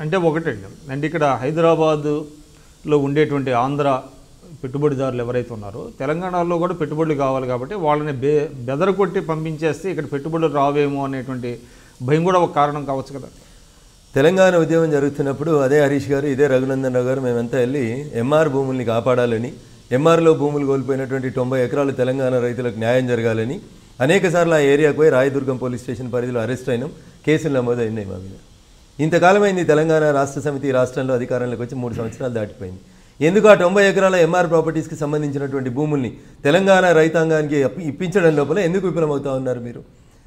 అంటే ఒకటండి, అంటే ఇక్కడ హైదరాబాదులో ఉండేటువంటి ఆంధ్ర పెట్టుబడిదారులు ఎవరైతే ఉన్నారో తెలంగాణలో కూడా పెట్టుబడులు కావాలి కాబట్టి వాళ్ళని బెదరకొట్టి పంపించేస్తే ఇక్కడ పెట్టుబడులు రావేమో అనేటువంటి భయం కూడా ఒక కారణం కావచ్చు కదా. తెలంగాణ ఉద్యమం జరుగుతున్నప్పుడు అదే హరీష్ గారు, ఇదే రఘునందన్ రావు గారు మేమంతా వెళ్ళి ఎంఆర్ భూముల్ని కాపాడాలని, ఎంఆర్లో భూములు కోల్పోయినటువంటి 90 ఎకరాలు తెలంగాణ రైతులకు న్యాయం జరగాలని అనేకసార్లు ఆ ఏరియాకు పోయి రాయదుర్గం పోలీస్ స్టేషన్ పరిధిలో అరెస్ట్ అయినాం. కేసులు నమోదైనాయి మా మీద. ఇంతకాలమైంది తెలంగాణ రాష్ట్ర సమితి రాష్ట్రంలో అధికారంలోకి వచ్చి 3 సంవత్సరాలు దాటిపోయింది. ఎందుకు ఆ 90 ఎకరాల ఎంఆర్ ప్రాపర్టీస్కి సంబంధించినటువంటి భూముల్ని తెలంగాణ రైతాంగానికి ఇప్పించడం లోపల ఎందుకు విఫలమవుతా ఉన్నారు మీరు?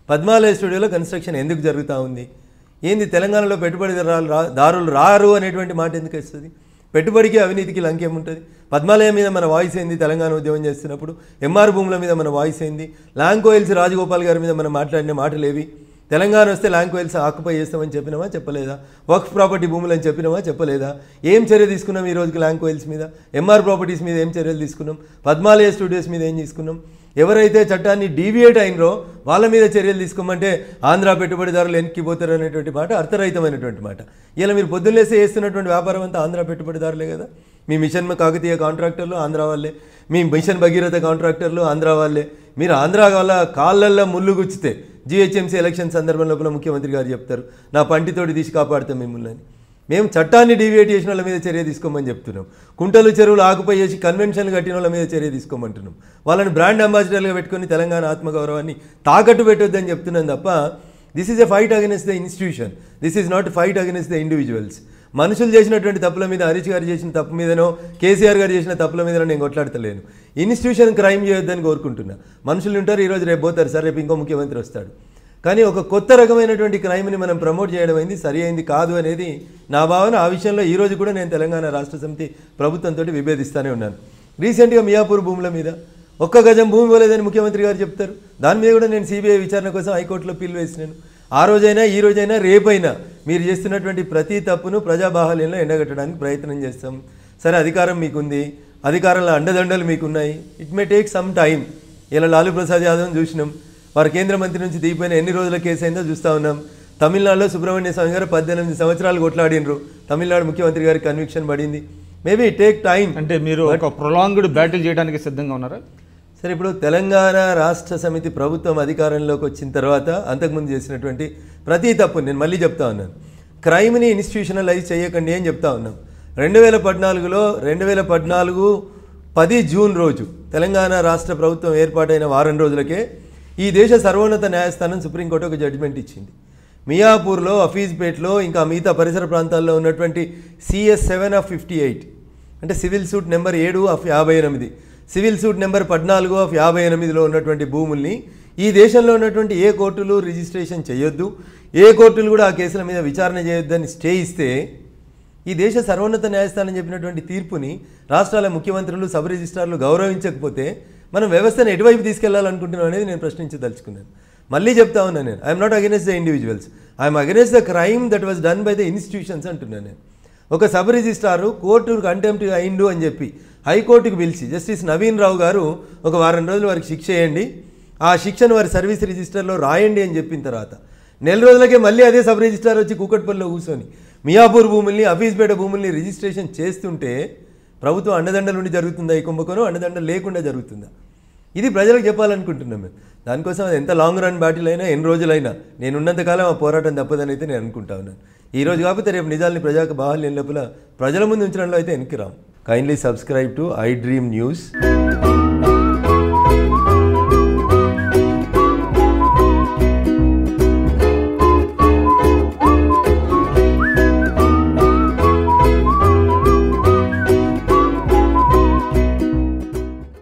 పద్మాలయ స్టూడియోలో కన్స్ట్రక్షన్ ఎందుకు జరుగుతూ ఉంది? ఏంది తెలంగాణలో పెట్టుబడిదారులు రారు అనేటువంటి మాట ఎందుకు వస్తుంది? పెట్టుబడికి అవినీతికి లంకేముంటుంది? పద్మాలయం మీద మన వాయిస్ ఏంది? తెలంగాణ ఉద్యమం చేస్తున్నప్పుడు ఎంఆర్ భూముల మీద మన వాయిస్ ఏంది? ల్యాంకోయిల్స్ రాజగోపాల్ గారి మీద మనం మాట్లాడిన మాటలు ఏవి? తెలంగాణ వస్తే ల్యాంకోయిల్స్ ఆక్యుపై చేస్తామని చెప్పినామా చెప్పలేదా? వక్ఫ్ ప్రాపర్టీ భూములు అని చెప్పినామా చెప్పలేదా? ఏం చర్య తీసుకున్నాం ఈ రోజుకి? ల్యాంకోయిల్స్ మీద, ఎంఆర్ ప్రాపర్టీస్ మీద ఏం చర్యలు తీసుకున్నాం? పద్మాలయ స్టూడియోస్ మీద ఏం తీసుకున్నాం? ఎవరైతే చట్టాన్ని డీవియేట్ అయినరో వాళ్ళ మీద చర్యలు తీసుకోమంటే ఆంధ్ర పెట్టుబడిదారులు ఎన్నికిపోతారు అనేటువంటి మాట అర్థరహితమైనటువంటి మాట. ఇలా మీరు పొద్దున్నేసే చేస్తున్నటువంటి వ్యాపారం అంతా ఆంధ్ర పెట్టుబడిదారులే కదా. మీ మిషన్ కాకతీయ కాంట్రాక్టర్లు ఆంధ్ర వాళ్ళే, మీ మిషన్ భగీరథ కాంట్రాక్టర్లు ఆంధ్ర వాళ్ళే. మీరు ఆంధ్ర వాళ్ళ కాళ్ళల్లో ముళ్ళు గుచ్చితే జిహెచ్ఎంసీ ఎలక్షన్ సందర్భం లోపల ముఖ్యమంత్రి గారు చెప్తారు, నా పంటితోటి తీసి కాపాడుతాం మిమ్మల్ని అని. మేము చట్టాన్ని డీవియేట్ చేసిన వాళ్ళ మీద చర్య తీసుకోమని చెప్తున్నాం. కుంటలు చెరువులు ఆకుపై చేసి కన్వెన్షన్లు కట్టిన వాళ్ళ మీద చర్య తీసుకోమంటున్నాం. వాళ్ళని బ్రాండ్ అంబాసిడర్లుగా పెట్టుకొని తెలంగాణ ఆత్మగౌరవాన్ని తాకట్టు పెట్టొద్దని చెప్తున్నాం తప్ప this is a fight against the institution, this is not fight against the individuals. మనుషులు చేసినటువంటి తప్పుల మీద, హరీష్ గారు చేసిన తప్పు మీదనో కేసీఆర్ గారు చేసిన తప్పుల మీదనో నేను కొట్లాడతలేను. ఇన్స్టిట్యూషన్ క్రైమ్ చేయొద్దని కోరుకుంటున్నా. మనుషులు ఉంటారు, ఈరోజు రేపు పోతారు, సార్ రేపు ఇంకో ముఖ్యమంత్రి వస్తాడు. కానీ ఒక కొత్త రకమైనటువంటి క్రైమ్ని మనం ప్రమోట్ చేయడం అయింది సరి అయింది కాదు అనేది నా భావన. ఆ విషయంలో ఈరోజు కూడా నేను తెలంగాణ రాష్ట్ర సమితి ప్రభుత్వంతో విభేదిస్తూనే ఉన్నాను. రీసెంట్గా మియాపూర్ భూముల మీద 1 గజం భూమి ఇవ్వలేదని ముఖ్యమంత్రి గారు చెప్తారు. దాని మీద కూడా నేను సిబిఐ విచారణ కోసం హైకోర్టులో పిల్ వేసినాను. ఆ రోజైనా ఈ రోజైనా రేపైనా మీరు చేస్తున్నటువంటి ప్రతి తప్పును ప్రజాబాహల్యంలో ఎండగట్టడానికి ప్రయత్నం చేస్తాం. సరే, అధికారం మీకుంది, అధికారంలో అండదండలు మీకున్నాయి, it may take some time. ఇలా లాలూ ప్రసాద్ యాదవ్ని చూసినాం, వారు కేంద్ర మంత్రి నుంచి దిగిపోయిన ఎన్ని రోజుల కేసు అయిందో చూస్తూ ఉన్నాం. తమిళనాడులో సుబ్రహ్మణ్య స్వామి గారు 18 సంవత్సరాలు కొట్లాడినరు, తమిళనాడు ముఖ్యమంత్రి గారికి కన్విక్షన్ పడింది. Maybe take time. అంటే మీరు ఒక ప్రొలాంగ్డ్ బ్యాటిల్ చేయడానికి సిద్ధంగా ఉన్నారా? సరే, ఇప్పుడు తెలంగాణ రాష్ట్ర సమితి ప్రభుత్వం అధికారంలోకి వచ్చిన తర్వాత అంతకుముందు చేసినటువంటి ప్రతి తప్పు నేను మళ్ళీ చెప్తా ఉన్నాను. క్రైమ్ని ఇన్స్టిట్యూషనలైజ్ చేయకండి అని చెప్తా ఉన్నాం. 2014లో 2014 10 జూన్ రోజు తెలంగాణ రాష్ట్ర ప్రభుత్వం ఏర్పాటైన వారం రోజులకే ఈ దేశ సర్వోన్నత న్యాయస్థానం సుప్రీంకోర్టు ఒక జడ్జిమెంట్ ఇచ్చింది. మియాపూర్లో, హఫీజ్పేట్లో, ఇంకా మిగతా పరిసర ప్రాంతాల్లో ఉన్నటువంటి CS 7/58 అంటే civil suit number 7/58, civil suit number 14/58లో ఉన్నటువంటి భూముల్ని ఈ దేశంలో ఉన్నటువంటి ఏ కోర్టులు రిజిస్ట్రేషన్ చేయొద్దు, ఏ కోర్టులు కూడా ఆ కేసుల మీద విచారణ చేయొద్దని స్టే ఇస్తే ఈ దేశ సర్వోన్నత న్యాయస్థానం చెప్పినటువంటి తీర్పుని రాష్ట్రాల ముఖ్యమంత్రులు, సబ్ రిజిస్ట్రార్లు గౌరవించకపోతే మనం వ్యవస్థను ఎటువైపు తీసుకెళ్లాలనుకుంటున్నాం అనేది నేను ప్రశ్నించదలుచుకున్నాను. మళ్ళీ చెప్తా ఉన్నాను, నేను I'm not against the individuals, I'm against the crime that was done by the institutions అంటున్నాను నేను. ఒక సబ్ రిజిస్ట్రారు కోర్టు కంటెంప్ట్ అయిండు అని చెప్పి హైకోర్టుకు పిలిచి జస్టిస్ నవీన్ రావు గారు ఒక వారం రోజులు వారికి శిక్ష వేయండి, ఆ శిక్షను వారి సర్వీస్ రిజిస్టర్లో రాయండి అని చెప్పిన తర్వాత నెల రోజులకే మళ్ళీ అదే సబ్ రిజిస్ట్రార్ వచ్చి కూకట్పల్లిలో కూర్చొని మియాపూర్ భూముల్ని, హఫీజ్పేట భూముల్ని రిజిస్ట్రేషన్ చేస్తుంటే ప్రభుత్వం అండదండలు ఉండి జరుగుతుందా? ఈ కుంభకోణం అండదండలు లేకుండా జరుగుతుందా? ఇది ప్రజలకు చెప్పాలనుకుంటున్నాం మేము. దానికోసం అది ఎంత లాంగ్ రన్ బ్యాటిల్ అయినా, ఎన్ని రోజులైనా నేనున్నంతకాలం ఆ పోరాటం తప్పదని అయితే నేను అనుకుంటా ఉన్నాను. ఈ రోజు కాకపోతే రేపు నిజాల్ని ప్రజలకు బాహల్యం లోపల ప్రజల ముందు ఉంచడంలో అయితే వెనక్కి రాం. Kindly subscribe to I dream news.